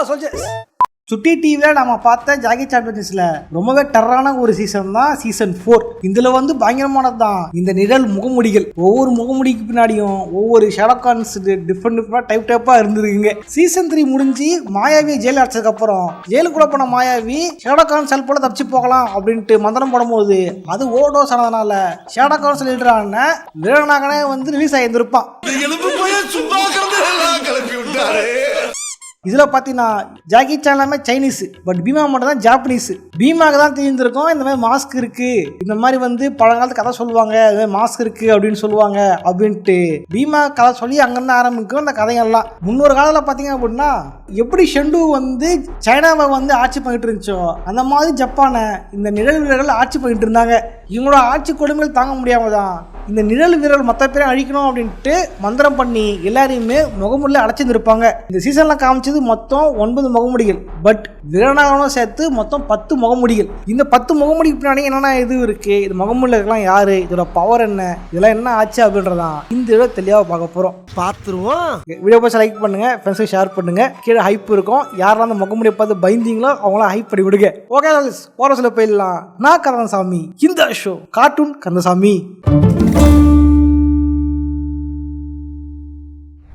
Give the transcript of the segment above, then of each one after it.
Soldiers. சுட்டி டிவியில் நம்ம பார்த்த ஜாக்கி சாம்பியன்ஸ்ல ரொம்பவே டெரரான ஒரு சீசன் தான் சீசன் 4. இதுல பயங்கரமானது தான் இந்த நிழல் முகமுடிகள். ஒவ்வொரு முகமுடிக்கு பின்னாடியும் ஒவ்வொரு ஷாடோகான்ஸ் டிஃப்ரெண்ட் டைப்பா இருந்திருக்குங்க. சீசன் 3 முடிஞ்சு மாயாவி ஜெயில் அடைச்சதுக்கு அப்புறம் ஜெயிலுக்குள்ள போன மாயாவி ஷாடோகான் செல் போல தப்பிச்சு போகலாம் அப்படின்ட்டு மந்திரம் போடும்போது அது ஓவர்டோஸ் ஆனதுனால ஷாடோகான் லீடரான வீரநாகனே ரிலீஸ் ஆகியிருந்திருப்பான். இதில் பார்த்தீங்கன்னா ஜாக்கி சான் எல்லாமே சைனீஸ், பட் பீமா மட்டும் தான் ஜாப்பனீஸ். பீமாவுக்கு தான் தெரிஞ்சிருக்கும் இந்த மாதிரி மாஸ்க் இருக்கு, இந்த மாதிரி பழங்காலத்து கதை சொல்லுவாங்க, இந்த மாதிரி மாஸ்க் இருக்கு அப்படின்னு சொல்லுவாங்க அப்படின்ட்டு பீமா கதை சொல்லி அங்கேருந்து ஆரம்பிக்கும் இந்த கதைகள்லாம். முன்னொரு காலத்தில் பார்த்தீங்க அப்படின்னா எப்படி ஷெண்டு சைனாவை ஆட்சி பண்ணிட்டு இருந்துச்சோ அந்த மாதிரி ஜப்பானை இந்த நிழல் வீரர்கள் ஆட்சி பண்ணிட்டு இருந்தாங்க. இவங்களோட ஆட்சி கொடுமைகள் தாங்க முடியாம தான் இந்த நிழல் வீரர்கள் மொத்த பேரையும் அழிக்கணும் அப்படின்ட்டு மந்திரம் பண்ணி எல்லாரையுமே முகமுடியில் அடைச்சிருந்திருப்பாங்க. இந்த சீசன்ல காமிச்சது மொத்தம் 9 முகமுடிகள், பட் வீரனாகவும் சேர்த்து மொத்தம் 10 முகமுடிகள். இந்த 10 முகமுடிக்கு பின்னாடி என்னென்ன இது இருக்கு, இது முகமுடியில் இருக்கலாம் யாரு, இதோட பவர் என்ன, இதெல்லாம் என்ன ஆச்சு அப்படின்றதான் இந்த வீடியோ தெளிவாக பார்க்க போறோம். பார்த்துருவோம். வீடியோ பார்த்து லைக் பண்ணுங்க, ஃப்ரெண்ட்ஸுக்கு ஷேர் பண்ணுங்க. கீழே ஹைப் இருக்கும், யாரெல்லாம் அந்த முகமுடியை பார்த்து பயந்தீங்களோ அவங்களாம் ஹைப் பண்ணி விடுங்க. ஓகே போற சொல்ல போயிடலாம். நான் கந்தசாமி, இந்த ஷோ கார்ட்டூன் கந்தசாமி.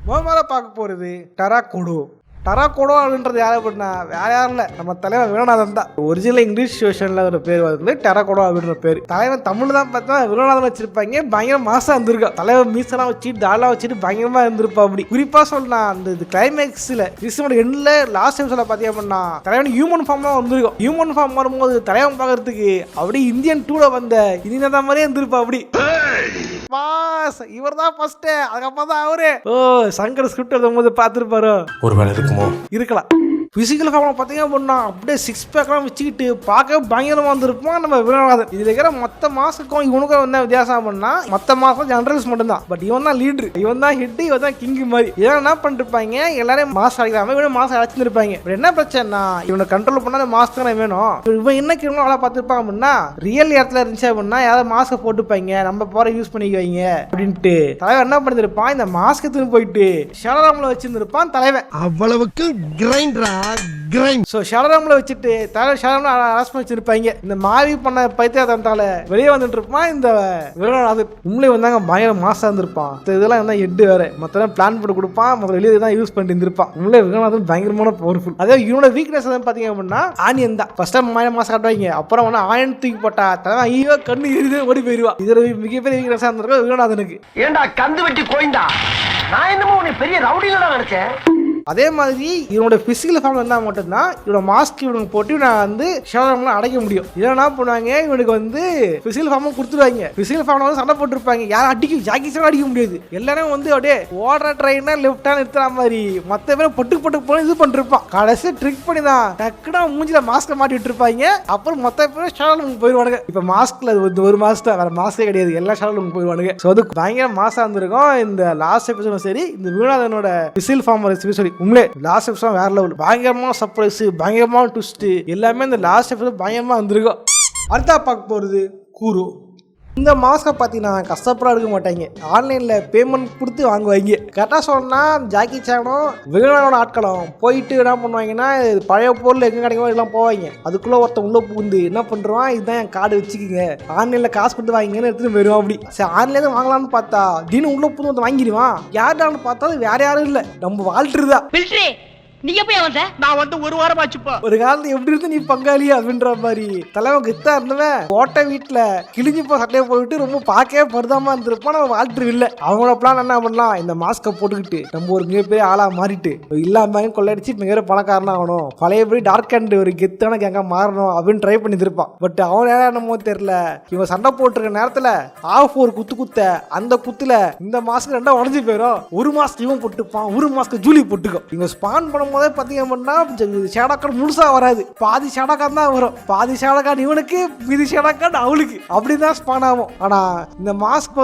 முதல்ல பார்க்க போறது டராகோடோ. டராகோடோ அப்படின்றது யார் அப்படின்னா வேற யாரும் இல்லை, நம்ம தலைவர் வீரநாதன் தான். ஒரிஜினல் இங்கிலீஷ் வெர்ஷன்ல ஒரு பேர் டராகோடோ அப்படின்ற பேர். தலைவர் தமிழ் தான் பார்த்தா வீரநாதன் வச்சிருப்பாங்க. பயங்கர மாசா இருந்திருக்கா. தலைவர் மீசெல்லாம் வச்சுட்டு டாலா வச்சுட்டு பயங்கரமா இருந்திருப்பா. அப்படி குறிப்பா சொல்லலாம் அந்த கிளைமேக்ஸ்ல சீசனோட எண்ட்ல லாஸ்ட் எபிசோட பாத்தீங்க அப்படின்னா தலைவன் ஹியூமன் ஃபார்ம்லாம் வந்திருக்கும். ஹியூமன் ஃபார்ம் வரும்போது தலைவன் பாக்குறதுக்கு அப்படி இந்தியன் 2ல வந்த இனிதான் மாதிரியே இருந்திருப்பா. அப்படி இவர் தான் ஃபர்ஸ்ட், அதுக்கப்புறம் தான் அவரு சங்கர் ஸ்கிரிப்ட் எழுதும்போது பார்த்துருப்பாரு. ஒரு வேலை இருக்குமோ, இருக்கலாம். பிசிக்கல் ஃபார்ம்ல பார்த்தீங்க அப்படின்னா அப்படியே 6 பேக்லாம் வச்சுக்கிட்டு பார்க்க பயங்கரமாக வந்திருப்பான் நம்ம வீரநாதன். இதில் இருக்கிற மொத்த மாசுக்கும் இவனுக்கும் என்ன வித்தியாசம் அப்படின்னா மற்ற மாசம் ஜெனரல்ஸ் மட்டும் தான், பட் இவன் தான் லீடர், இவன் தான் ஹெட், இவன் தான் கிங் மாதிரி. இதெல்லாம் என்ன பண்ணிருப்பாங்க, எல்லாரையும் மாசம் அடிக்கிறாம இவன் மாசம் அழைச்சிருப்பாங்க. என்ன பிரச்சனைனா இவனை கண்ட்ரோல் பண்ணாத மாஸ்க் தானே வேணும். இவன் என்ன கிரிமினல் வேலை பார்த்துருப்பான் அப்படின்னா ரியல் இடத்துல இருந்துச்சு அப்படின்னா யாராவது மாஸ்க் போட்டுப்பாங்க, நம்ம போற யூஸ் பண்ணிக்குவாங்க அப்படின்ட்டு தலைவர் என்ன பண்ணிருப்பான், இந்த மாஸ்க் எடுத்துன்னு போயிட்டு ஷலராம்ல வச்சிருந்திருப்பான் தலைவன். அவ்வளவுக்கு கிரைண்டரா ஷலராம்ல வச்சுட்டு தலைவர் அரெஸ்ட் பண்ணி வச்சிருப்பாங்க. இந்த மாவி பண்ண பைத்தியத்தால வெளியே வந்துட்டு இருப்பான் இந்த வீரநாதன். உண்மையிலே வந்தாங்க பயங்கர மாசா இருந்திருப்பான். இதெல்லாம் என்ன ஹெட் வேற மொத்தம் பிளான் போட்டு கொடுப்பான், மொத்தம் வெளியே தான் யூஸ் பண்ணிட்டு இருந்திருப்பான். உண்மையிலே வீரநாதன் பயங்கரமான பவர்ஃபுல். அதே இவனோட வீக்னஸ் பாத்தீங்க அப்படின்னா ஆனியன் தான். ஃபர்ஸ்ட் டைம் மாசம் காட்டுவாங்க, அப்புறம் ஆனியன் தூக்கி போட்டா தலைவன் ஐயோ கண்ணு எரியுது ஓடி போயிருவா. இதுல மிகப்பெரிய வீக்னஸா இருந்திருக்கும் வீரநாதனுக்கு. ஏண்டா கந்து வெட்டி கோயிந்தா, நான் என்னமோ உன்னை பெரிய ரவுடிகளா நினைச்சேன். அதே மாதிரி இவனோட பிசிக்கல் ஃபார்ம் இருந்தால் மட்டும்தான் இவனோட மாஸ்க் இவனுக்கு போட்டு நான் ஷவரம்லாம் அடைக்க முடியும். இதெல்லாம் என்ன பண்ணுவாங்க, இவனுக்கு பிசிக்கல் ஃபார்மும் கொடுத்துருவாங்க. பிசிக்கல் ஃபார்ம் சண்டை போட்டுருப்பாங்க, யாரும் அடிக்க ஜாக்கி சான் அடிக்க முடியாது. எல்லாரும் அப்படியே ஓடுற ட்ரெயினா லெஃப்ட் ஹேண்ட் எடுத்துற மாதிரி மற்ற பேரும் பட்டு போன இது பண்ணிருப்பான். கடைசி ட்ரிக் பண்ணி தான் டக்குனா மூஞ்சில மாஸ்கை மாட்டி விட்டுருப்பாங்க. அப்புறம் மொத்த பேரும் ஷவரமுக்கு போயிடுவானுங்க. இப்ப மாஸ்க்ல ஒரு மாஸ்க் தான், வேற மாஸ்கே கிடையாது, எல்லா ஷவரமுக்கு போயிடுவானுங்க. ஸோ அது பயங்கர மாசா இருந்திருக்கும். இந்த லாஸ்ட் எபிசோடும் சரி, இந்த வீரநாதனோட பிசிக்கல் ஃபார்ம் சரி உங்களே லாஸ்ட் எபிசோட் வேற லெவல். பயங்கரமான சர்ப்ரைஸ், பயங்கரமான ட்விஸ்ட், எல்லாமே இந்த லாஸ்ட் எபிசோட் பயங்கரமா வந்திருக்கும். அடுத்தா பார்க்க போறது கூரு. இந்த மாஸ்கை பார்த்தீங்கன்னா கஷ்டப்பட எடுக்க மாட்டாங்க, ஆன்லைனில் பேமெண்ட் கொடுத்து வாங்குவாங்க. கரெக்டாக சொன்னால் ஜாக்கி சானும் வீரனோட ஆட்களும் போயிட்டு என்ன பண்ணுவாங்கன்னா பழைய பொருள் எங்கே கிடைக்குமோ எல்லாம் போவாங்க. அதுக்குள்ளே ஒருத்தன் உள்ளே புகுந்து என்ன பண்ணுறான், இதுதான் என் கார்டு வச்சுக்கிங்க, ஆன்லைனில் காசு கொடுத்து வாங்கிங்கன்னு எடுத்துகிட்டு போயிடுவான். அப்படி சரி ஆன்லைனில் வாங்கலாம்னு பார்த்தா தினம் உள்ளே புது வந்து வாங்கிடுவான். யாருடான்னு பார்த்தா வேற யாரும் இல்லை, நம்ம வாழ்த்துருதான். நீ எப்ப வந்த? நான் ஒரு வாரம் ஆச்சுப்பா. ஒரு காலத்துல எப்படி இருந்து நீ பங்காளி அப்படின்ற மாதிரி தலைவன் கிட்டா இருந்தவன் ஓட்ட வீட்டுல கிழிஞ்சு போ சட்டையை போயிட்டு ரொம்ப பார்க்கவே பருதாமா இருந்திருப்பான். நம்ம வாழ்த்து இல்லை. அவங்களோட பிளான் என்ன பண்ணலாம், இந்த மாஸ்கை போட்டுக்கிட்டு நம்ம ஒரு மிகப்பெரிய ஆளா மாறிட்டு இல்லாம கொள்ளடிச்சு மிகப்பெரிய பணக்காரனா ஆகணும், பழையபடி டார்க் அண்ட் ஒரு கெத்தான கேங்கா மாறணும் அப்படின்னு ட்ரை பண்ணி இருப்பான். பட் அவன் என்னமோ தெரியல, இவன் சண்டை போட்டுருக்க நேரத்துல ஆஃப் ஒரு குத்த அந்த குத்துல இந்த மாஸ்க் ரெண்டா உடஞ்சு போயிடும். ஒரு மாஸ்க் இவன் போட்டுப்பான், ஒரு மாஸ்க் ஜூலி போட்டுக்கும். இவங்க ஸ்பான் பண்ண போதே பாத்தீங்க அப்படின்னா ஷேடோகான் முழுசா வராது, பாதி ஷேடோகான் தான் வரும். பாதி ஷேடோகான் இவனுக்கு, மீதி ஷேடோகான் அவளுக்கு, அப்படிதான் ஸ்பான் ஆகும். ஆனா இந்த மாஸ்க்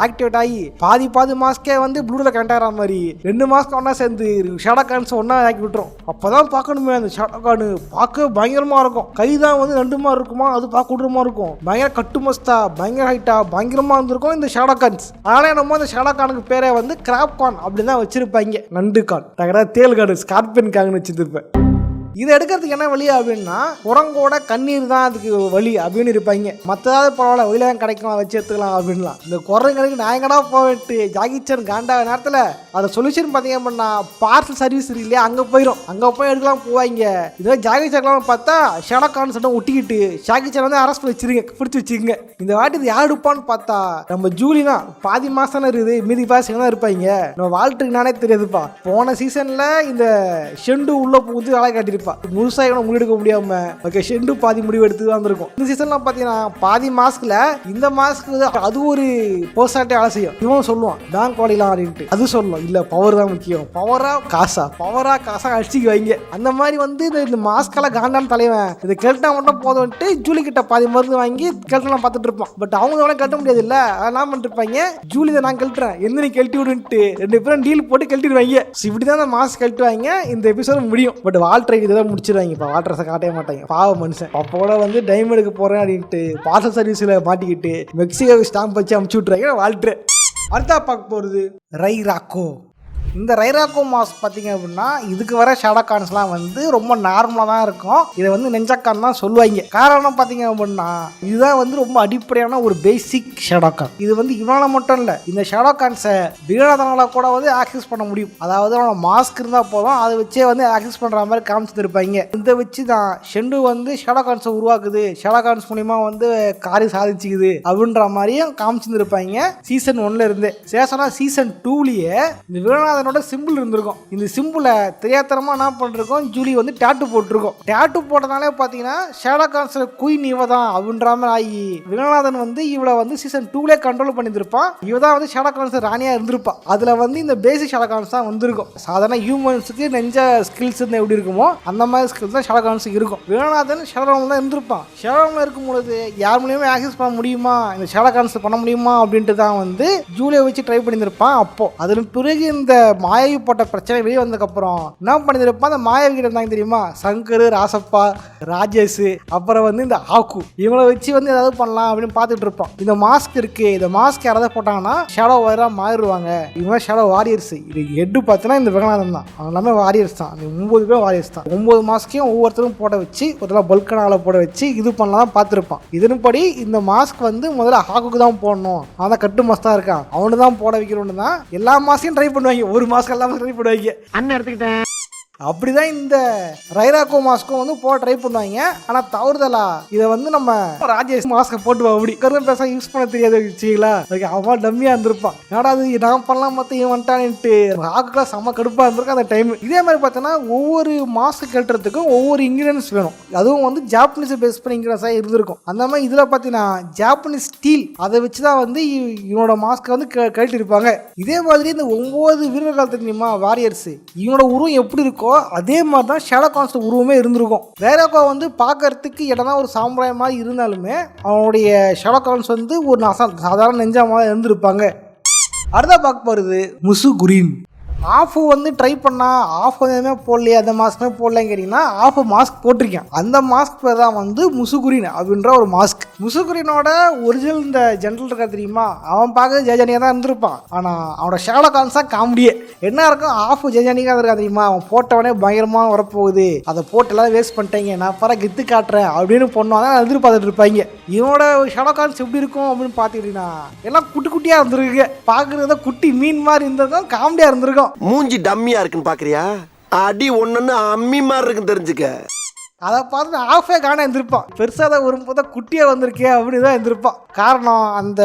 ஆக்டிவேட் ஆகி பாதி மாஸ்கே ப்ளூல கனெக்ட் ஆகிற மாதிரி 2 மாஸ்க் ஒன்னா சேர்ந்து ஷேடோகான்ஸ் ஒன்னா ஆக்கி விட்டுரும். அப்பதான் பார்க்கணுமே அந்த ஷேடோகான் பார்க்க பயங்கரமா இருக்கும். கைதான் 2 மாதிரி இருக்குமா, அது பார்க்க விடுறமா இருக்கும். பயங்கர கட்டுமஸ்தா, பயங்கர ஹைட்டா, பயங்கரமா இருந்திருக்கும் இந்த ஷேடோகான்ஸ். ஆனா நம்ம அந்த ஷேடோகானுக்கு பேரே கிராப் கான் அப்படின்னு தான் வச்சிருப்பாங்க. நண்டு கான், தேல் கான், ஸ்கார்பியன் கான் வச்சிருப்பேன். இதை எடுக்கிறதுக்கு என்ன வழி அப்படின்னா குரங்கோட கண்ணீர் தான் அதுக்கு வழி அப்படின்னு இருப்பாங்க. மற்றதாவது பரவாயில்ல வெளியில தான் கிடைக்கும் வச்சு எடுத்துக்கலாம் அப்படின்லாம். இந்த குரங்களுக்கு நாயங்கடா போயிட்டு ஜாகிச்சன் காண்டா நேரத்தில் அதை சொல்யூஷன் பார்த்தீங்க அப்படின்னா பார்சல் சர்வீஸ் இல்லையா அங்கே போயிடும். அங்கே போய் எடுக்கலாம் போவாங்க. இதே ஜாகிச்சன்லாம் பார்த்தா ஷெர்லாக் சட்டம் ஒட்டிக்கிட்டு ஜாகிச்சன் வந்து அரெஸ்ட் பண்ணி வச்சிருங்க, பிடிச்சி வச்சுக்கோங்க. இந்த வாட்டி இது யார் எடுப்பான்னு பார்த்தா நம்ம ஜூலி தான். பாதி மாசம் இருக்குது, மீதி பாசி தான் இருப்பாங்க. நம்ம வாழ்த்துக்கு நானே தெரியாதுப்பா. போன சீசன்ல இந்த ஷெண்டு உள்ள புகுந்து வேலை காட்டியிருப்பா. முழுசா இவனை முடிவெடுக்க முடியாம ஓகே ஷெண்டு பாதி முடிவு எடுத்து வந்திருக்கும். இந்த சீசன்லாம் பாத்தீங்கன்னா பாதி மாஸ்க்ல இந்த மாஸ்க்கு அது ஒரு பர்சனாலிட்டி வேலை செய்யும். இவன் சொல்லுவான் பேங்க் ஓடிலாம் அப்படின்ட்டு. அது சொல்லும் இல்ல பவர் தான் முக்கியம், பவரா காசா அடிச்சுக்கு வைங்க. அந்த மாதிரி வந்து இந்த மாஸ்கெல்லாம் காண்டான தலைவன் இதை கெல்ட்டா மட்டும் போதும்ட்டு ஜூலி கிட்ட பாதி மருந்து வாங்கி கெல்ட்டெல்லாம் பார்த்துட்டு இருப்பான். பட் அவங்க கட்ட முடியாது இல்ல, அதெல்லாம் பண்ணிருப்பாங்க. ஜூலி தான் நான் கழட்டுறேன், எந்த நீ கழட்டி விடுன்ட்டு 2 பேரும் டீல் போட்டு கழட்டிடுவாங்க. இப்படிதான் அந்த மாஸ்க் கழட்டுவாங்க. இந்த எபிசோட் முடியும். பட் வால்டரை இதெல்லாம் முடிச்சிருவாங்க. இப்போ வால்டரை காட்டவே மாட்டாங்க, பாவ மனுஷன். அப்போட வந்து டைம் எடுக்க போறேன் அப்படின்ட்டு பார்சல் சர்வீஸ்ல மாட்டிக்கிட்டு மெக்சிகோ ஸ்டாம்ப் வச்சு அமுச்சு விட்டுறாங்க வால்டர். அடுத்தா பார்க்க போறது ரைராக்கோ. இந்த ரைராக்கோ மாஸ்க் பார்த்தீங்க அப்படின்னா இதுக்கு வர ஷெர்லாக் வந்து ரொம்ப நார்மலாக தான் இருக்கும். இதை வந்து நெஞ்சாக்கான் தான் சொல்லுவாங்க. காரணம் பார்த்தீங்க அப்படின்னா இதுதான் வந்து ரொம்ப அடிப்படையான ஒரு பேசிக் ஷெர்லாக். இது வந்து இவனால மட்டும் இல்லை, இந்த ஷெர்லாக் விகடனால கூட வந்து ஆக்சஸ் பண்ண முடியும். அதாவது அவனோட மாஸ்க் இருந்தால் போதும், அதை வச்சே வந்து ஆக்சஸ் பண்ணுற மாதிரி காமிச்சிருப்பாங்க. இதை வச்சு தான் ஷெண்டு வந்து ஷெர்லாக் உருவாக்குது, ஷெர்லாக் மூலியமா வந்து காரியம் சாதிச்சுக்குது அப்படின்ற மாதிரியும் காமிச்சிருப்பாங்க சீசன் 1ல இருந்து. சீசன் 2லயே இந்த விகடனா சிம்பிள் இருந்திருக்கும். இந்த சிம்பிளை தெரியாதனமா என்ன பண்ணிருக்கோம், ஜூலி வந்து டாட்டூ போட்டிருக்கோம். டாட்டூ போட்டதாலே பார்த்தீங்கன்னா ஷெர்லாக் குயின் இவ தான் அப்படின்ற மாதிரி ஆகி விகடநாதன் வந்து இவளை வந்து சீசன் 2ல கண்ட்ரோல் பண்ணியிருப்பான். இவ தான் வந்து ஷெர்லாக் ராணியா இருந்திருப்பான். அதுல வந்து இந்த பேசிக் ஷெர்லாக் தான் வந்திருக்கும். சாதாரண ஹியூமன்ஸுக்கு நெஞ்ச ஸ்கில்ஸ் எப்படி இருக்குமோ அந்த மாதிரி ஸ்கில்ஸ் தான் ஷெர்லாக் இருக்கும். விகடநாதன் ஷெர்லாக் தான் இருந்திருப்பான். ஷெர்லாக் இருக்கும்பொழுது யார் மூலியமா ஆக்சஸ் பண்ண முடியுமா, இந்த ஷெர்லாக் பண்ண முடியுமா அப்படின்ட்டு தான் வந்து ஜூலியை வச்சு ட்ரை பண்ணியிருப்பான். அப்போ அதன் பிறகு இந்த மாயாவி போட்ட பிரச்சனை வெளியே வந்ததுக்கப்புறம் என்ன பண்ணிருப்பான், அந்த மாயாவி கிட்ட இருந்தாங்க தெரியுமா, சங்கர், ராசப்பா, ராஜேஷ், அப்புறம் வந்து இந்த ஆக்கு, இவங்களை வச்சு வந்து ஏதாவது பண்ணலாம் அப்படின்னு பார்த்துட்டு இருப்பான். இந்த மாஸ்க் இருக்கு, இந்த மாஸ்க் யாராவது போட்டாங்கன்னா ஷேடோ வாரியரா மாறிடுவாங்க. இவங்க ஷேடோ வாரியர்ஸ். இது ஹெட்டு பார்த்தீங்கன்னா இந்த விகடநாதன் தான். அவங்க எல்லாமே வாரியர்ஸ் தான். 9 பேர் வாரியர்ஸ் தான். 9 மாஸ்கையும் ஒவ்வொருத்தரும் போட வச்சு ஒரு பல்கனால போட வச்சு இது பண்ணலாம் பார்த்துருப்பான். இதன்படி இந்த மாஸ்க் வந்து முதல்ல ஹாக்குக்கு தான் போடணும், அதான் கட்டு மாஸ்க் தான் இருக்கான், அவனு தான் போட வைக்கணும்னு தான் எல்லா மாஸ்கையும் ட்ரை பண்ணுவாங்க. ஒரு மாஸ்க் எல்லாம் ட்ரை பண்ணுவாங்க. அண்ணன் எடுத்துக்கிட்டேன். அப்படிதான் இந்த ரைராக்கோ மாஸ்க்கும் வந்து போட ட்ரை பண்ணுவாங்க. ஆனா தவறுதலா இதை வந்து நம்ம ராஜேஷ் மாஸ்கை போட்டு அப்படி கரும்பு பேச யூஸ் பண்ண தெரியாது வச்சுங்களா. அவன் டம்மியா இருந்திருப்பான். ஏன்னா அது நான் பண்ணலாம் மொத்தம் இவன் வந்துட்டான்ட்டு ராக்குலாம் செம்ம கடுப்பா இருந்திருக்கும் அந்த டைம். இதே மாதிரி பார்த்தோன்னா ஒவ்வொரு மாஸ்க் கட்டுறதுக்கும் ஒவ்வொரு இன்கிரியன்ஸ் வேணும். அதுவும் வந்து ஜாப்பனீஸ் பேஸ் பண்ண இன்கிரியன்ஸாக இருந்திருக்கும். அந்த மாதிரி இதில் பார்த்தீங்கன்னா ஜாப்பனீஸ் ஸ்டீல் அதை வச்சு தான் வந்து இவனோட மாஸ்கை வந்து கழட்டி இருப்பாங்க. இதே மாதிரி இந்த 9 வீரர்கள் தெரியுமா வாரியர்ஸ், இவனோட உருவம் எப்படி இருக்கும் அதே மாதிரி தான் ஷெர்லாக் உருவமே இருந்திருக்கும். ரைராக்கோ வந்து பார்க்கறதுக்கு இடம்னா ஒரு சாம்பிராய மாதிரி இருந்தாலுமே அவனுடைய ஷெர்லாக் வந்து ஒரு சாதாரண நெஞ்சாம இருந்திருப்பாங்க. அடுத்த பார்க்க போறது முசுகுரின். ஆஃப் வந்து ட்ரை பண்ணா ஆஃப் எதுவுமே போடலையே, அந்த மாஸ்க்குமே போடலன்னு கேட்டிங்கன்னா ஆஃப் மாஸ்க் போட்டிருக்கேன். அந்த மாஸ்க் பேர் தான் வந்து முசுகுரின் அப்படின்ற ஒரு மாஸ்க். முசுகுரினோட ஒரிஜினல் இந்த ஜென்ரல் இருக்கா தெரியுமா, அவன் பார்க்க ஜெஜானியாக தான் இருந்திருப்பான். ஆனால் அவனோட ஷெர்லாக் தான் காமெடியே என்ன இருக்கும், ஆஃப் ஜெஜானியாக இருக்கா தெரியுமா, அவன் போட்டவனே பயங்கரமாக வரப்போகுது, அதை போட்டு எல்லாம் வேஸ்ட் பண்ணிட்டேங்க, நான் பர கித்து காட்டுறேன் அப்படின்னு பொண்ணுவாங்க எதிர்பார்த்துட்டு இருப்பாங்க. இவனோட ஷெர்லாக் எப்படி இருக்கும் அப்படின்னு பார்த்துக்கிட்டீங்கன்னா எல்லாம் குட்டி குட்டியாக இருந்திருக்கு. பார்க்குறத குட்டி மீன் மாதிரி இருந்திருக்கும், காமெடியாக இருந்திருக்கும். மூஞ்சி டம்மியா இருக்குன்னு பாக்குறியா, அடி ஒன்னு அம்மி மாதிரி இருக்குன்னு தெரிஞ்சுக்க. அதை பார்த்து ஆஃபே காண இருந்திருப்பான். பெருசாக தான் வரும்போது குட்டியாக வந்திருக்கே அப்படின்னு தான் இருந்திருப்பான். காரணம் அந்த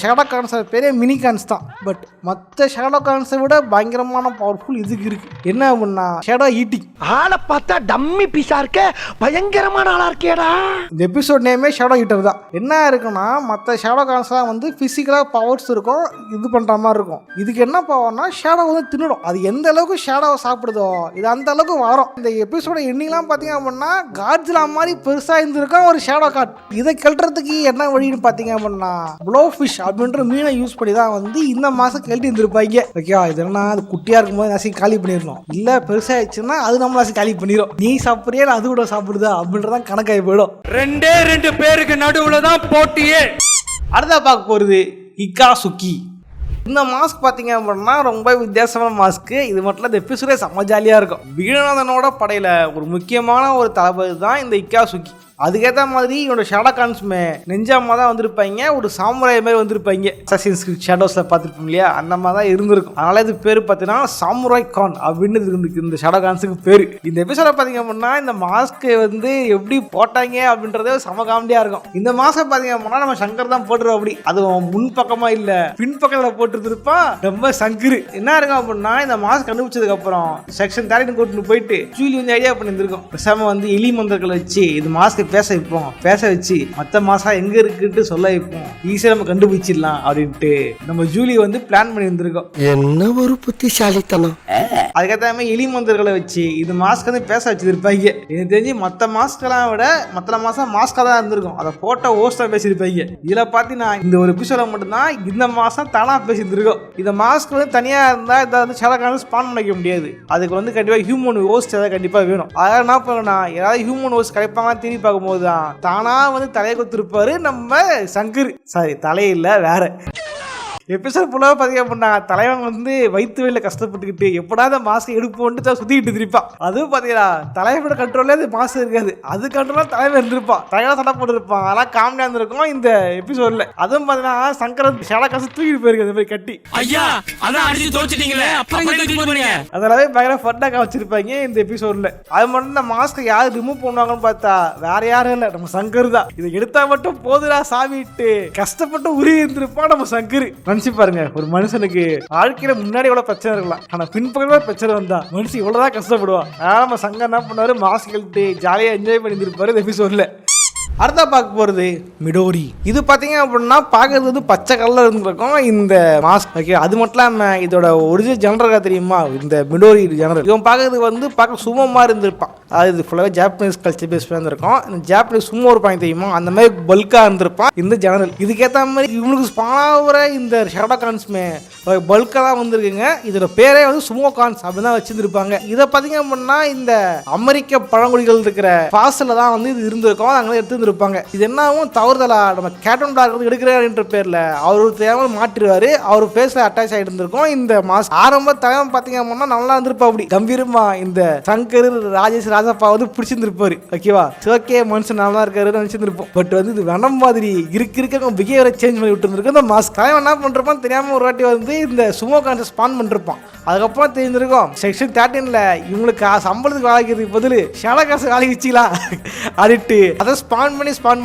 ஷெர்லாக் பெரிய மினி கான்ஸ் தான். பட் மற்ற ஷெர்லாக் விட பயங்கரமான பவர்ஃபுல் இதுக்கு இருக்கு. என்ன அப்படின்னா ஷேடோ ஈட்டிங். ஆளை பார்த்தா டம்மி பீஸா இருக்க, பயங்கரமான ஆளா இருக்கேடா. இந்த எபிசோட் நேமே ஷேடோ ஈட்டர் தான். என்ன இருக்குன்னா மற்ற ஷெர்லாக் வந்து பிசிக்கலாக பவர்ஸ் இருக்கும், இது பண்ணுற மாதிரி இருக்கும். இதுக்கு என்ன பவர்னா ஷேடோ வந்து தின்னுடும். அது எந்த அளவுக்கு ஷேடோவை சாப்பிடுதோ இது அந்த அளவுக்கு வரும். இந்த எபிசோட எண்ணிலாம் பார்த்தீங்க அப்படின்னா காட்ஜிலா மாதிரி பெருசா இருந்திருக்கும் ஒரு ஷேடோ கார்ட். இதை கழட்டுறதுக்கு என்ன வழின்னு பாத்தீங்க அப்படின்னா ப்ளோ ஃபிஷ் அப்படின்ற மீனை யூஸ் பண்ணி தான் வந்து இந்த மாசம் கழட்டி இருந்திருப்பாங்க. ஓகேவா, இதெல்லாம் அது குட்டியா இருக்கும்போது நசி காலி பண்ணிடணும், இல்ல பெருசா ஆயிடுச்சுன்னா அது நம்ம நசி காலி பண்ணிடும். நீ சாப்பிடுறியா அது கூட சாப்பிடுதா அப்படின்றதான் கணக்காகி போயிடும். 2 பேருக்கு நடுவுல தான் போட்டியே. அடுத்தா பார்க்க போறது இக்காசுகி. இந்த மாஸ்க் பார்த்தீங்க அப்படின்னா ரொம்ப வித்தியாசமான மாஸ்க். இது மட்டும் இல்லை, இந்த எபிசோடே செம்ம ஜாலியாக இருக்கும். வீரநாதனோட படையில் ஒரு முக்கியமான ஒரு தளபதி தான் இந்த இக்காசுகி. அதுக்கேற்ற மாதிரி இவனோட ஷேடோ கான்ஸுமே நெஞ்சாமா தான் வந்திருப்பாங்க, ஒரு சாமுராய் மாதிரி வந்திருப்பாங்க. அசாசின்ஸ் கிரீட் ஷேடோஸில் பார்த்துருப்போம் இல்லையா, அந்த மாதிரி தான் இருந்திருக்கும். அதனால இது பேர் பார்த்தீங்கன்னா சாமுராய் கான் அப்படின்னு இருக்கு இந்த ஷேடோ கான்ஸுக்கு பேர். இந்த எபிசோட பார்த்தீங்க அப்படின்னா இந்த மாஸ்க்கு வந்து எப்படி போட்டாங்க அப்படின்றதே செம காமெடியாக இருக்கும். இந்த மாஸ்க் பார்த்தீங்க அப்படின்னா நம்ம சங்கர் தான் போட்டுருவோம். அப்படி அது முன் பக்கமாக இல்லை, பின் பக்கத்தில் போட்டுருப்பா ரொம்ப சங்கரு. என்ன இருக்கும் அப்படின்னா இந்த மாஸ்க் கண்டுபிடிச்சதுக்கு அப்புறம் செக்ஷன் 13 கூட்டிட்டு போயிட்டு ஜூலி வந்து ஐடியா பண்ணியிருந்திருக்கும். பேசாம வந்து எலி மந்திரங்களை வச்சு இது மாஸ்க் பேச வைப்போம், பேச வச்சு மற்ற மாசம் எங்க இருக்குன்னு சொல்ல வைப்போம், ஈஸியா நம்ம கண்டுபிடிச்சிடலாம் அப்படின்ட்டு நம்ம ஜூலி வந்து பிளான் பண்ணி இருந்திருக்கோம். என்ன ஒரு புத்திசாலித்தனம். அதுக்கேற்ற எலி மந்திரங்களை வச்சு இது மாஸ்க் வந்து பேச வச்சிருப்பாங்க. எனக்கு தெரிஞ்சு மற்ற மாஸ்கெல்லாம் விட மற்ற மாசம் மாஸ்கா தான் இருந்திருக்கும். அதை போட்டோ ஹோஸ்டா பேசியிருப்பாங்க. இதுல பாத்தீங்கன்னா இந்த ஒரு எபிசோட மட்டும்தான் இந்த மாசம் தானா பேசியிருந்திருக்கும். இந்த மாஸ்க் வந்து தனியா இருந்தா இதை வந்து சிலக்கான ஸ்பான் பண்ணிக்க முடியாது. அதுக்கு வந்து கண்டிப்பா ஹியூமன் ஹோஸ்ட் ஏதாவது கண்டிப்பா வேணும். அதாவது என்ன பண்ணா யாராவது ஹியூமன் ஹோஸ்ட் கிடைப்பாங்கன்னு திரும்பி பார்க்கும்போது தானா வந்து தலையை கொடுத்துருப்பாரு நம்ம சங்கர். சாரி, தலையில்லை வேற. எபிசோட் ஃபுல்லாக பார்த்தீங்க அப்படின்னா தலைவன் வந்து வயிற்று வெளியில் கஷ்டப்பட்டுக்கிட்டு எப்படா அந்த மாஸ்க் எடுப்போன்ட்டு தான் சுற்றிக்கிட்டு திருப்பான். அதுவும் பார்த்தீங்கன்னா தலைவனோட கண்ட்ரோலே அது மாஸ்க் இருக்காது, அது கண்ட்ரோலாக தலைவன் இருந்திருப்பான், தலைவன் சண்டை போட்டுருப்பான். அதெல்லாம் காமெடியாக இருந்திருக்கும் இந்த எபிசோடில். அதுவும் பார்த்தீங்கன்னா சங்கரன் ஷேடா காசு தூக்கிட்டு போயிருக்கு அந்த மாதிரி கட்டி. அதெல்லாமே பயங்கர ஃபட்டாக காமிச்சிருப்பாங்க இந்த எபிசோடில். அது மட்டும் இந்த மாஸ்க்கை யார் ரிமூவ் பண்ணுவாங்கன்னு பார்த்தா வேற யாரும் இல்லை, நம்ம சங்கர் தான். இதை எடுத்தா மட்டும் போதுடா சாமிட்டு கஷ்டப்பட்டு உருவி இருந்திருப்பான் நம்ம சங்கர். நினைச்சு பாருங்க, ஒரு மனுஷனுக்கு வாழ்க்கையில முன்னாடி எவ்வளவு பிரச்சனை இருக்கலாம், ஆனா பின்பக்கமா பிரச்சனை வந்தா மனுஷன் இவ்வளவுதான் கஷ்டப்படுவான். நம்ம சங்கம் என்ன பண்ணாரு, மாஸ்க் கழட்டி ஜாலியா என்ஜாய் பண்ணிருப்பாரு இந்த எபிசோட்ல. அடுத்த பார்க்க போறது மிடோரி. இது பாத்தீங்க அப்படின்னா பார்க்கறது வந்து பச்சை கலர்ல இருந்திருக்கும் இந்த மாஸ்க். ஓகே, அது மட்டும் இல்லாம இதோட ஒரிஜினல் ஜெனரல் தெரியுமா, இந்த மிடோரி ஜெனரல். இவன் பார்க்கறதுக்கு வந்து பார்க்க சுமோ மாதிரி இருந்திருப்பான். அதாவது இது ஃபுல்லாவே ஜாப்பனீஸ் கல்ச்சர் பேஸ் இருந்திருக்கும். இந்த ஜாப்பனீஸ் சுமோ இருப்பாங்க தெரியுமா, அந்த மாதிரி பல்கா இருந்திருப்பான் இந்த ஜெனரல். இதுக்கேற்ற மாதிரி இவனுக்கு ஸ்பானாகிற இந்த ஷேடோ கான்ஸுமே பல்கா தான் வந்திருக்குங்க. இதோட பேரே வந்து சுமோ கான்ஸ் அப்படின்னு தான் வச்சிருந்திருப்பாங்க. இதை பார்த்தீங்க அப்படின்னா இந்த அமெரிக்க பழங்குடிகள் இருக்கிற பாசல தான் வந்து இது இருந்திருக்கும், அங்கே எடுத்து இருப்பாங்க. இது என்னாவும் தவறுதலா நம்ம கேப்டன் பிளாக் எடுக்கிற பேர்ல அவரு தேவையான மாற்றிடுவாரு, அவர் பேஸ்ல அட்டாச் ஆகிட்டு இருந்திருக்கும் இந்த மாஸ்க். ஆரம்ப தலைவன் பாத்தீங்க அப்படின்னா நல்லா இருந்திருப்பா, அப்படி கம்பீரமா இந்த சங்கர் ராஜேஷ் ராஜப்பா வந்து பிடிச்சிருந்திருப்பாரு. ஓகேவா, ஓகே மனுஷன் நல்லா இருக்காரு நினைச்சிருப்போம். பட் வந்து இது வெனம் மாதிரி இருக்க பிஹேவியரை சேஞ்ச் பண்ணி விட்டு இருந்திருக்கு இந்த மாஸ்க். தலைவன் என்ன பண்றப்பான் தெரியாம ஒரு வாட்டி வந்து இந்த சுமோ கான்ஸ் ஸ்பான் பண்ணிருப்பான். அதுக்கப்புறம் தெரிஞ்சிருக்கும் செக்ஷன் 13ல இவங்களுக்கு சம்பளத்துக்கு வேலைக்கிறதுக்கு பதில் ஷேடோ காசு வேலைக்கு வச்சுக்கலாம் அப்படின்ட்டு அதை ஸ்பான்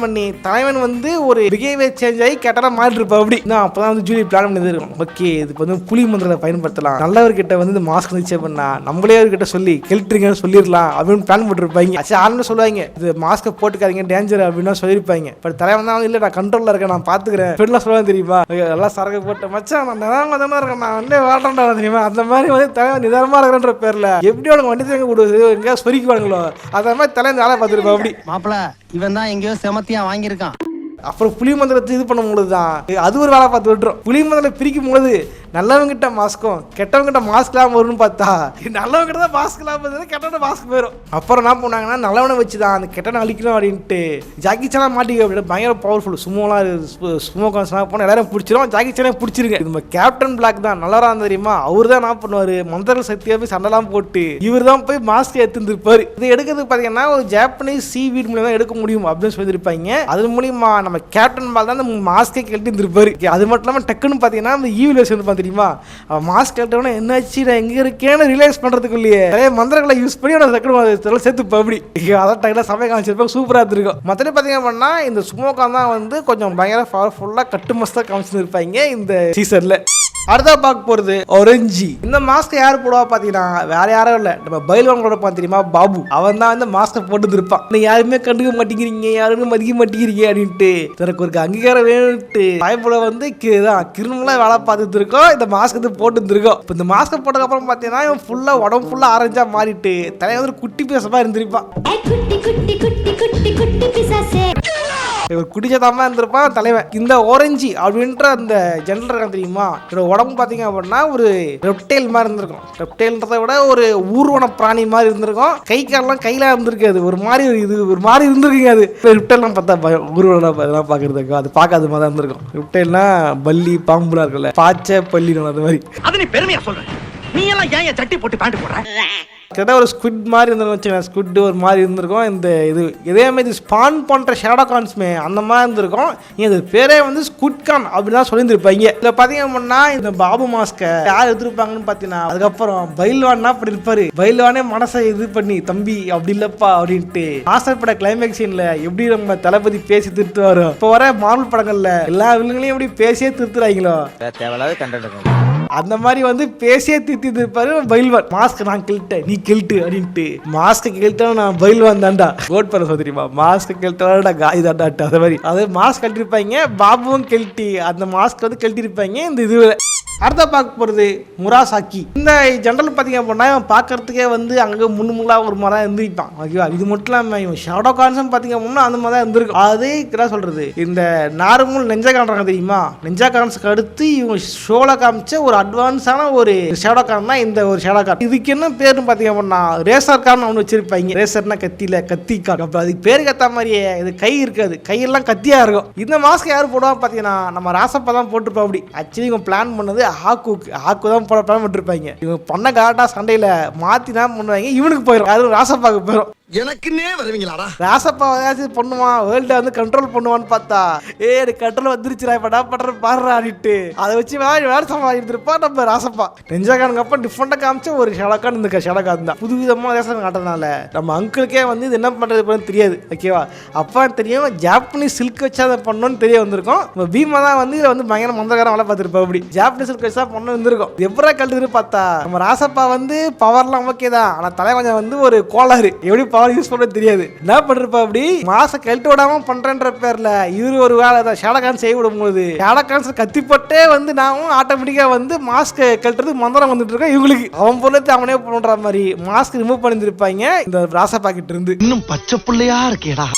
பண்ணி தலைவன் வந்து ஒரு பிஹேவியர் சேஞ்ச் ஆகி கேட்டா மாறி இருப்பா. அப்படி நான் அப்பதான் வந்து ஜூலி பிளான் பண்ணி இருக்கும். ஓகே, இதுக்கு வந்து புலி மந்திரத்தை பயன்படுத்தலாம், நல்லவர்கிட்ட வந்து இந்த மாஸ்க் நிச்சயம் பண்ணா நம்மளே அவர்கிட்ட சொல்லி கெல்ட்ரிங்கன்னு சொல்லிடலாம் அப்படின்னு பிளான் பண்ணிருப்பாங்க. ஆச்சு ஆளுன்னு சொல்லுவாங்க இது மாஸ்கை போட்டுக்காதீங்க டேஞ்சர் அப்படின்னு சொல்லியிருப்பாங்க. பட் தலைவன் தான் இல்ல நான் கண்ட்ரோல்ல இருக்கேன், நான் பாத்துக்கிறேன் ஃப்ரெண்ட்லாம் சொல்லுவாங்க தெரியுமா, எல்லாம் சரக்கு போட்ட மச்சான் நான் நிதானமா தானே இருக்கேன், நான் வந்து வாழ்றேன்டா தெரியுமா. அந்த மாதிரி வந்து தலைவன் நிதானமா இருக்கிறன்ற பேர்ல எப்படி அவனுக்கு வண்டி தங்க விடுவது எங்கேயா சொரிக்குவாங்களோ அந்த மாதிரி தலைவன் வேலை பார்த்துருப்பா. அப்படி மாப்பிள இவன் தான் எங்கேயோ செமத்தியா வாங்கியிருக்கான். அப்புறம் புலி மந்திரத்தை இது பண்ணும் பொழுது தான் அது ஒரு வேலை பார்த்து விட்டுரும். புலி மந்திரம் பிரிக்கும் பொழுது நல்லவங்கிட்ட மாஸ்க்கும் கெட்டவங்கிட்ட மாஸ்க் இல்லாமல் வரும்னு பார்த்தா நல்லவங்கிட்ட தான் மாஸ்க் இல்லாமல் கெட்டவங்க மாஸ்க் போயிடும். அப்புறம் என்ன பண்ணாங்கன்னா நல்லவனை வச்சு தான் அந்த கெட்டனை அழிக்கணும் அப்படின்ட்டு ஜாக்கி சான் மாட்டிக்க அப்படின்னு பயங்கர பவர்ஃபுல் சுமோ கான்ஸ்லாம் போனால் எல்லாரும் பிடிச்சிரும். ஜாக்கி சானே பிடிச்சிருக்கு. நம்ம கேப்டன் பிளாக் தான் நல்லவரா இருந்தா தெரியுமா, அவரு தான் என்ன பண்ணுவாரு மந்திர சக்தியாக போய் சண்டைலாம் போட்டு இவர் தான் போய் மாஸ்க் எடுத்துருப்பாரு. இது எடுக்கிறதுக்கு பார்த்தீங்கன்னா ஒரு ஜாப்பனீஸ் சீவீட் மூலியமா தான் எடுக்க முடியும் அப்படின்னு சொல்லியிருப்பாங்க. அது மூலியமா நம்ம கேப்டன் பிளாக் தான் அந்த மாஸ்கை கழட்டி இருந்திருப்பாரு. அது மட்டும் இல்லாமல் டக்குன்னு பார்த்தீங்கன்னா அந்த ஈவில் வச்சு தெரியுமா, மாஸ்க் கட்டவன என்னாச்சு நான் எங்க இருக்கேன்னு ரிலைஸ் பண்றதுக்குள்ளேயே நிறைய மந்திரங்களை யூஸ் பண்ணி அவனை சேர்த்து அப்படி அதான் டக்குல சமய காமிச்சிருப்பாங்க. சூப்பரா இருக்கும். மற்றபடி பாத்தீங்க அப்படின்னா இந்த சுமோகான் தான் வந்து கொஞ்சம் பயங்கர பவர்ஃபுல்லா கட்டு மஸ்தா காமிச்சிருப்பாங்க இந்த சீசன்ல. அடுத்தா பார்க்க போறது ஒரஞ்சி. இந்த மாஸ்க் யார் போடுவா பாத்தீங்கன்னா வேற யாரும் இல்ல, நம்ம பயில்வாங்களோட தெரியுமா பாபு, அவன் தான் இந்த மாஸ்க போட்டு இருப்பான். யாருமே கண்டுக்க மாட்டேங்கிறீங்க, யாருமே மதிக்க மாட்டேங்கிறீங்க அப்படின்ட்டு தனக்கு ஒரு அங்கீகாரம் வேணும்ட்டு பயப்பட வந்து கிரிமினலா வேலை பார்த்துட்டு இருக்கோம். இந்த மாஸ்க் வந்து போட்டு இருக்கோம். இப்போ இந்த மாஸ்க் போட்டதுக்கு அப்புறம் பாத்தீங்கன்னா இவன் ஃபுல்லா உடம்பு ஃபுல்லா ஆரஞ்சா மாறிட்டு தலையை வந்து குட்டி பேசமா இருந்திருப்பான். இவர் குடிச்சதாம இருந்திருப்பான் தலைவன். இந்த ஆரஞ்சு அப்படின்ற அந்த ஜெனரல் இருக்கான் தெரியுமா, இவரோட உடம்பு பார்த்தீங்க அப்படின்னா ஒரு ரெப்டைல் மாதிரி இருந்திருக்கும். ரெப்டைல்ன்றதை விட ஒரு ஊர்வன பிராணி மாதிரி இருந்திருக்கும். கை காலெல்லாம் கையில இருந்திருக்காது, ஒரு மாதிரி ஒரு மாதிரி இருந்திருக்குங்க. அது ரெப்டைல்லாம் பார்த்தா ஊர்வனம் அதெல்லாம் பார்க்கறதுக்கு அது பார்க்காத மாதிரி தான் இருந்திருக்கும். ரெப்டைல்னா பல்லி பாம்புலாம் இருக்குல்ல, பாச்சை பள்ளி அது மாதிரி. அது நீ பெருமையா சொல்ற, நீ எல்லாம் ஏன் சட்டி போட்டு பேண்ட் போடுற? கிட்ட ஒரு ஸ்குட் மாதிரி இருந்திருக்கும் வச்சுக்கோங்க. ஸ்குட் ஒரு மாதிரி இருந்திருக்கும். இந்த இதே மாதிரி ஸ்பான் பண்ணுற ஷேடோ கான்ஸ்மே அந்த மாதிரி இருந்திருக்கும். இது பேரே வந்து ஸ்குட் கான் அப்படிலாம் சொல்லியிருந்திருப்பாங்க. இதில் பார்த்தீங்க அப்படின்னா இந்த பாபு மாஸ்கை யார் எடுத்திருப்பாங்கன்னு பார்த்தீங்கன்னா, அதுக்கப்புறம் பைல்வான்னா அப்படி இருப்பாரு. பைல்வானே மனசை இது பண்ணி தம்பி அப்படி இல்லப்பா அப்படின்ட்டு மாஸ்டர் பட கிளைமேக்ஸ் சீன்ல எப்படி நம்ம தளபதி பேசி திருத்துவாரோ, இப்போ வர மார்வல் படங்கள்ல எல்லா வில்லங்களையும் எப்படி பேசியே திருத்துறாங்களோ தேவையில்லாத கண்டென்ட் அந்த மாதிரி வந்து பேசியே திருத்தி இருப்பாரு பைல்வான். மாஸ்க் நான் கிழிட்டேன் நீ கிழிட்டு அப்படின்ட்டு. மாஸ்க் கிழிட்டா நான் பைல்வான் தான்டா கோட் பண்ண சொல்லிருமா, மாஸ்க் கிழிட்டாடா காய் தாண்டாட்டு அது மாதிரி. அது மாஸ்க் கழட்டிருப்பாங்க, பாபுவும் கிழிட்டி அந்த மாஸ்க் வந்து கழட்டிருப்பாங்க. இந்த இதுல அடுத்த பார்க்க போகிறது முராசாக்கி. இந்த ஜென்ரல் பார்த்தீங்க அப்படின்னா இவன் பார்க்கறதுக்கே வந்து அங்கே முன்னுமுள்ளா ஒரு மாதிரி தான் இருந்துருப்பான். ஓகேவா, இது மட்டும் இல்லாமல் இவன் ஷேடோ கான்ஸும் பார்த்தீங்க அப்படின்னா அந்த மாதிரி தான் இருந்திருக்கும். அதே என்ன சொல்கிறது, இந்த நார்மல் நெஞ்சா காண்றாங்க தெரியுமா, நெஞ்சா கான்ஸுக்கு அடுத்து இவங்க ஷோவில் காமிச்ச ஒரு அட்வான்ஸான ஒரு ஷேடோ கான் தான் இந்த ஒரு ஷேடோ கான். இதுக்கு என்ன பேருன்னு பார்த்தீங்க அப்படின்னா ரேசர் கான் ஒன்று வச்சிருப்பாங்க. ரேசர்னா கத்தியில் கத்தி கான். அப்புறம் அதுக்கு பேருக்கு ஏற்ற மாதிரியே இது கை இருக்காது, கையெல்லாம் கத்தியாக இருக்கும். இந்த மாஸ்க் யார் போடுவாங்க பார்த்தீங்கன்னா நம்ம ராசப்பா தான் போட்டிருப்பா. அப்படி ஆக்சுவலி இவங்க பிளான் பண்ணது ஹாக்கு தான் போட பிளான் பண்ணிருப்பாங்க. இவங்க பண்ண காட்டா சண்டையில மாத்தி தான் பண்ணுவாங்க, இவனுக்கு போயிடும், அது ராசப்பாக்கு போயிடும். எனக்குன்னே வருவீங்களாடா? ராசப்பா ஏதாச்சும் பண்ணுவான், வேர்ல்டை வந்து கண்ட்ரோல் பண்ணுவான்னு பார்த்தா கண்ட்ரோல் வந்துருச்சுடா இப்ப நான் பண்ற பாடுறாடிட்டு அதை வச்சு வேலை சமாளிருப்பா நம்ம ராசப்பா. நெஞ்சாக்கானுக்கு அப்ப டிஃப்ரெண்டா காமிச்ச ஒரு ஷடக்கான் இந்த ஷடக்கான் தான். புதுவிதமா தேசம் காட்டுறதுனால நம்ம அங்கிளுக்கே வந்து இது என்ன பண்றது தெரியாது. ஓகேவா, அப்பா தெரியும் ஜாப்பனீஸ் சில்க் வச்சு அதை பண்ணணும்னு தெரிய வந்திருக்கும். நம்ம பீமா தான் வந்து இதை வந்து பயங்கர மந்தகாரம் வேலை பார்த்துருப்பா. அப்படி ஜாப்பனீஸ் சில்க் வச்சு தான் பண்ண இருந்திருக்கும். எப்படா கழுதுன்னு பார்த்தா நம்ம ராசப்பா வந்து பவர்லாம் ஓகே தான், ஆனா தலை கொஞ்சம் வந்து ஒரு கோளாறு, எப்படி பவர் யூஸ் பண்ண தெரியாது. என்ன பண்றப்ப அப்படி மாச கழட்டு விடாம பண்றேன்ற பேர்ல இவரு ஒரு வேலை ஷேடோகான் செய்ய விடும் போது ஷேடோகான்ஸ் கத்திப்பட்டே வந்து நாமும் ஆட்டோமேட்டிக்கா வந்து மாஸ்க் கழட்டுறது மந்திரம் வந்துட்டு இருக்கோம். இவங்களுக்கு அவன் பொருளத்தை அவனே பண்ற மாதிரி மாஸ்க் ரிமூவ் பண்ணிருப்பாங்க இந்த ராசப்பா கிட்ட இருந்து. இன்னும் பச்சை பிள்ளையா இருக்கேடா.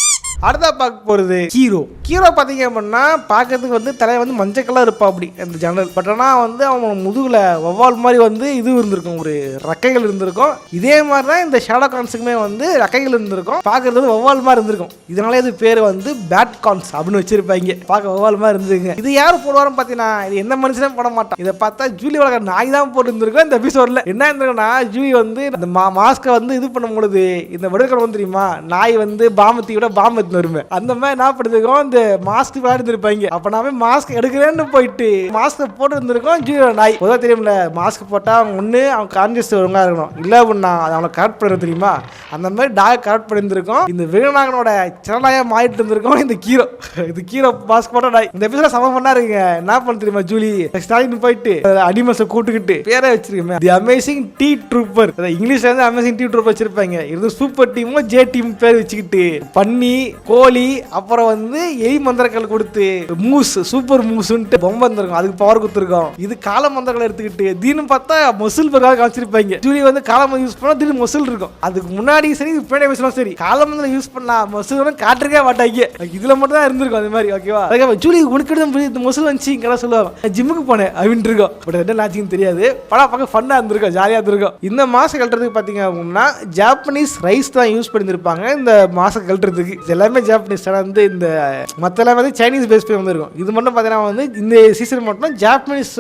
அடுத்த பார்க்க போறது ஹீரோ. ஹீரோ பார்த்தீங்க அப்படின்னா பார்க்கறதுக்கு வந்து தலையை வந்து மஞ்சள் கலர் இருப்பா அப்படி அந்த ஜன்னல். பட் ஆனால் வந்து அவன் முதுகுல வவ்வால் மாதிரி வந்து இது இருந்திருக்கும், ஒரு ரெக்கைகள் இருந்திருக்கும். இதே மாதிரி தான் இந்த ஷேடோ கான்ஸுக்குமே வந்து ரெக்கைகள் இருந்திருக்கும், பார்க்கறது வந்து வவ்வால் மாதிரி இருந்திருக்கும். இதனாலே இது பேர் வந்து பேட் கான்ஸ் அப்படின்னு வச்சிருப்பாங்க. பார்க்க வவ்வால் மாதிரி இருந்துருங்க. இது யார் போடுவாருன்னு பார்த்தீங்கன்னா இது எந்த மனுஷனே போட மாட்டான். இதை பார்த்தா ஜூலி வளர்க்க நாய் தான் போட்டு இருந்திருக்கும். இந்த எபிசோட்ல என்ன இருந்திருக்குன்னா ஜூலி வந்து இந்த மாஸ்கை வந்து இது பண்ணும் பொழுது இந்த விடுதலை வந்து தெரியுமா, நாய் வந்து பாம்பத்தி விட பாம்பு வருமே அந்த மாதிரி என்ன பண்ணுறதுக்கும் இந்த மாஸ்க் விளையாடுருப்பாங்க. அப்ப நாம மாஸ்க் எடுக்கிறேன்னு போயிட்டு மாஸ்க் போட்டு இருந்திருக்கோம். ஜூலியோட நாய் உதவ தெரியும்ல, மாஸ்க் போட்டா அவங்க ஒண்ணு அவங்க கான்சியஸ் ஒழுங்கா இருக்கணும், இல்ல அப்படின்னா அதை அவனை கரெக்ட் பண்ணுறது தெரியுமா, அந்த மாதிரி டாக் கரெக்ட் பண்ணியிருந்திருக்கோம். இந்த வீரநாகனோட சிறநாயா மாறிட்டு இருந்திருக்கோம் இந்த ஹீரோ. இது ஹீரோ மாஸ்க் போட்ட நாய். இந்த எபிசோட சமம் பண்ணா இருக்குங்க. என்ன பண்ண தெரியுமா, ஜூலி ஸ்டாலின் போயிட்டு அனிமல்ஸை கூட்டுக்கிட்டு பேரை வச்சிருக்கேன் தி அமேசிங் டீ ட்ரூப்பர். இங்கிலீஷ்ல இருந்து அமேசிங் டீ ட்ரூப்பர் வச்சிருப்பாங்க. இது சூப்பர் டீமோ ஜே டீம் பேர் வச்சுக்கிட்டு பண்ணி கோழி அப்புறம் வந்து எலி மந்திரங்கள் கொடுத்து மூஸ் சூப்பர் மூஸ்ன்ட்டு பொம்மை வந்திருக்கும், அதுக்கு பவர் கொடுத்துருக்கோம். இது கால மந்திரங்களை எடுத்துக்கிட்டு தீனு பார்த்தா மொசில் பக்கம் காமிச்சிருப்பாங்க. ஜூலி வந்து கால மந்திரம் யூஸ் பண்ணா திடீர்னு மொசில் இருக்கும். அதுக்கு முன்னாடி சரி பின்னாடி பேசலாம் சரி, கால மந்திரம் யூஸ் பண்ணா மொசில் காட்டுறக்கே மாட்டாங்க. இதுல மட்டும் தான் இருந்திருக்கும் அது மாதிரி. ஓகேவா, அதுக்காக ஜூலி உனக்கு இந்த மொசில் வந்துச்சு இங்கே சொல்லுவாங்க ஜிம்முக்கு போனேன் அப்படின்னு இருக்கும். பட் என்ன லாஜிக்னு தெரியாது. படம் பார்க்க ஃபன்னா இருந்திருக்கும், ஜாலியா இருந்திருக்கும். இந்த மாசம் கழட்டுறதுக்கு பாத்தீங்க அப்படின்னா ஜாப்பனீஸ் ரைஸ் தான் யூஸ் பண்ணிருப்பாங்க இந்த மாசம் கழட்டுறதுக்கு. எல்லாமே ஜாப்பனீஸ் வந்து இந்த மற்ற எல்லாம் வந்து சைனீஸ் பேஸ் பண்ணி வந்துருக்கும். இது மட்டும் பார்த்தீங்கன்னா வந்து இந்த சீசன் மட்டும் ஜாப்பனீஸ்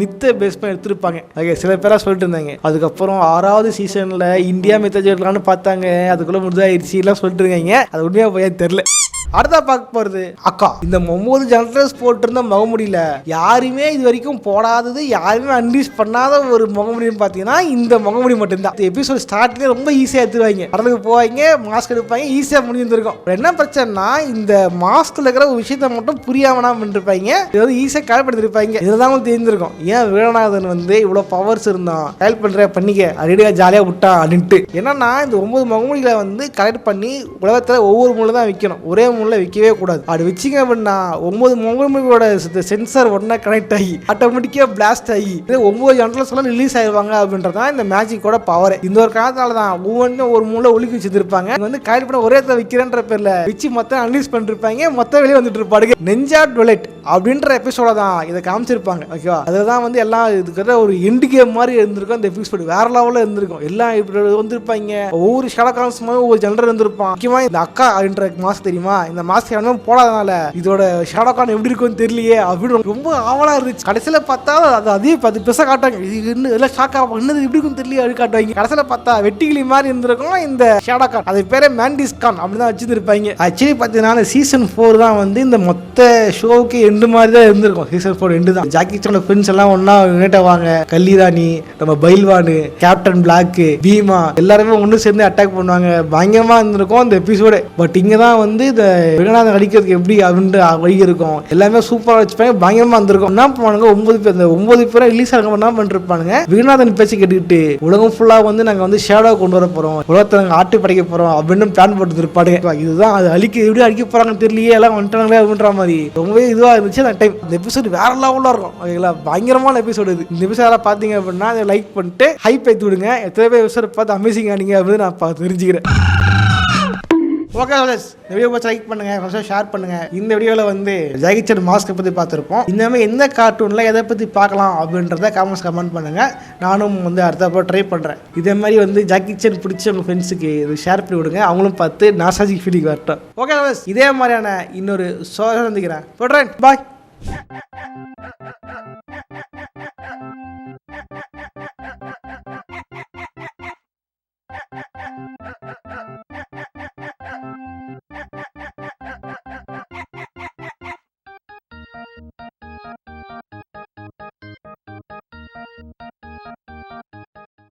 மித்த பேஸ் பண்ணி எடுத்துருப்பாங்க. ஓகே, சில பேராக சொல்லிட்டு இருந்தாங்க. அதுக்கப்புறம் 6வது சீசனில் இந்தியா மித்த எடுக்கலான்னு பார்த்தாங்க, அதுக்குள்ளே முடிஞ்சாயிருச்சு எல்லாம் சொல்லிட்டு இருக்காங்க. அது உண்மையாக போய் தெரியல. அடுத்த பார்க்க போறது அக்கா. இந்த 9 ஜெனரல்ஸ் போட்டு இருந்த முகமுடியில யாருமே இது வரைக்கும் போடாதது, யாருமே அன்லீஸ் பண்ணாத ஒரு முகமுடின்னு பார்த்தீங்கன்னா இந்த முகமுடி மட்டும்தான். எபிசோட் ஸ்டார்ட்லேயே ரொம்ப ஈஸியாக எடுத்துருவாங்க. கடலுக்கு போவாங்க, மாஸ்க் எடுப்பாங்க, ஈஸியாக முடிஞ்சிருக்கும். என்ன பிரச்சனைனா இந்த மாஸ்க்ல இருக்கிற ஒரு விஷயத்த மட்டும் புரியாமனா பண்ணிருப்பாங்க. இது வந்து ஈஸியாக கலப்படுத்திருப்பாங்க. இதுதான் உங்களுக்கு தெரிஞ்சிருக்கும் ஏன் வீரநாதன் வந்து இவ்வளோ பவர்ஸ் இருந்தான், ஹெல்ப் பண்ற பண்ணிக்க அப்படியே ஜாலியாக விட்டான் அப்படின்ட்டு. என்னன்னா இந்த 9 முகமுடிகளை வந்து கலெக்ட் பண்ணி உலகத்தில் ஒவ்வொரு மூலம் தான் வைக்கணும். ஒரே மூலம் முள்ள வைக்கவே கூடாது. அப்படி வச்சிங்க அப்படின்னா 9 முகமூடியோட சென்சார் ஒன்னா கனெக்ட் ஆகி ஆட்டோமேட்டிக்கா பிளாஸ்ட் ஆகி 9 ஜெனரல்ஸ்லாம் ரிலீஸ் ஆயிடுவாங்க அப்படின்றதான் இந்த மேஜிக்கோட பவர். இந்த ஒரு காரணத்தால தான் ஒவ்வொன்றும் ஒரு மூலை ஒழுக்கி வச்சிருப்பாங்க. வந்து காயில் பண்ண ஒரே வைக்கிறேன்ற பேர்ல வச்சு மொத்தம் அனலைஸ் பண்ணிருப்பாங்க, மொத்தம் வெளியே வந்துட்டு இருப்பாங்க. நெஞ்சா டுவெலட் அப்படின்ற எபிசோட தான் இதை காமிச்சிருப்பாங்க. ஓகேவா, அதுதான் வந்து எல்லாம் இதுக்கு ஒரு எண்டு கேம் மாதிரி இருந்திருக்கும். அந்த எபிசோடு வேற லெவலில் இருந்திருக்கும். எல்லாம் இப்படி வந்திருப்பாங்க. ஒவ்வொரு ஷாலகான்ஸ் ஒவ்வொரு ஜெனரல் இருந்திருப்பான். முக்கியமா இந்த அக்கா அப்படின்ற மாஸ்க் தெரியுமா, இந்த மாஸ்க் எவனும் போடாதனால இதோட ஷாலகான் எப்படி இருக்கும்னு தெரியலையே அப்படின்னு ரொம்ப ஆவலா இருந்துச்சு. கடைசியில பார்த்தா அது அதே 10 பைசா காட்டாங்க. இது இன்னும் எல்லாம் ஷாக்கா என்னது எப்படி இருக்கும் தெரியல அப்படி காட்டுவாங்க. கடைசியில பார்த்தா வெட்டிக்கிளி மாதிரி இருந்திருக்கும் இந்த ஷாலகான். அது பேரே மேண்டிஸ் கான் அப்படிதான் வச்சிருப்பாங்க. ஆக்சுவலி பார்த்தீங்கன்னா சீசன் 4 தான் வந்து இந்த மொத்த ஷோவுக்கு எண்டு மாதிரி தான் இருந்திருக்கும். சீசன் 4 எண்டு தான். ஜாக்கி சானோட ஃப்ரெண்ட்ஸ் எல்லாம் ஒன்னா யுனைட் ஆவாங்க. கல்லிராணி, நம்ம பைல்வானு, கேப்டன் பிளாக், பீமா எல்லாருமே ஒன்று சேர்ந்து அட்டாக் பண்ணுவாங்க. பயங்கரமா இருந்திருக்கும் அந்த எபிசோடு. பட் இங்க தான் வந்து இந்த விகநாதன் அடிக்கிறதுக்கு எப்படி அப்படின்ற வழி இருக்கும். எல்லாமே சூப்பரா வச்சுப்பாங்க. பயங்கரமா இருந்திருக்கும். என்ன பண்ணுவாங்க, 9 பேர், இந்த 9 பேரை ரிலீஸ் ஆக என்ன பண்ணிருப்பானுங்க, விகநாதன் பேச்சு கேட்டுக்கிட்டு உலகம் ஃபுல்லா வந்து நாங்க வந்து ஷேடோ கொண்டு வர போறோம், உலகத்தை நாங்க ஆட்டு படைக்க போறோம் அப்படின்னு பிளான் போட்டு இருப்பாங்க. இதுதான் அது எப்படி அடிக்க போறாங்கன்னு தெரியலையே, எல்லாம் வந்துட்டாங்களே அப்படின்ற மாதிரி ரொம்பவே இதுவா இருந்துச்சு அந்த டைம். இந்த எபிசோடு வேற லெவலா இருக்கும். ஓகேங்களா, பயங்கரமான எபிசோடு இது. இந்த எபிசோட பாத்தீங்க அப்படின்னா அதை லைக் பண்ணிட்டு ஹைப் ஏத்தி விடுங்க. எத்தனை பேர் எபிசோட பார்த்து அமேசிங் ஆனீங்க அப்படின்னு நான் தெரிஞ்சுக்கிறேன். ஓகே இந்த வீடியோ பார்த்து லைக் பண்ணுங்க, ஃபர்ஸ்ட் ஷேர் பண்ணுங்க. இந்த வீடியோவில் வந்து ஜாக்கி சான் மாஸ்கை பற்றி பார்த்துருப்போம். இந்த மாதிரி எந்த கார்ட்டூனில் எதை பற்றி பார்க்கலாம் அப்படின்றத கமெண்ட் பண்ணுங்க. நானும் வந்து அடுத்தப்போ ட்ரை பண்ணுறேன். இதே மாதிரி வந்து ஜாக்கி சான் பிடிச்ச உங்கள் ஃப்ரெண்ட்ஸுக்கு இது ஷேர் பண்ணி விடுங்க. அவங்களும் பார்த்து நாசாஜிக் ஃபீலிங் வரட்டும். ஓகே இதே மாதிரியான இன்னொரு சோதனை சந்திக்கிறேன். பாய்.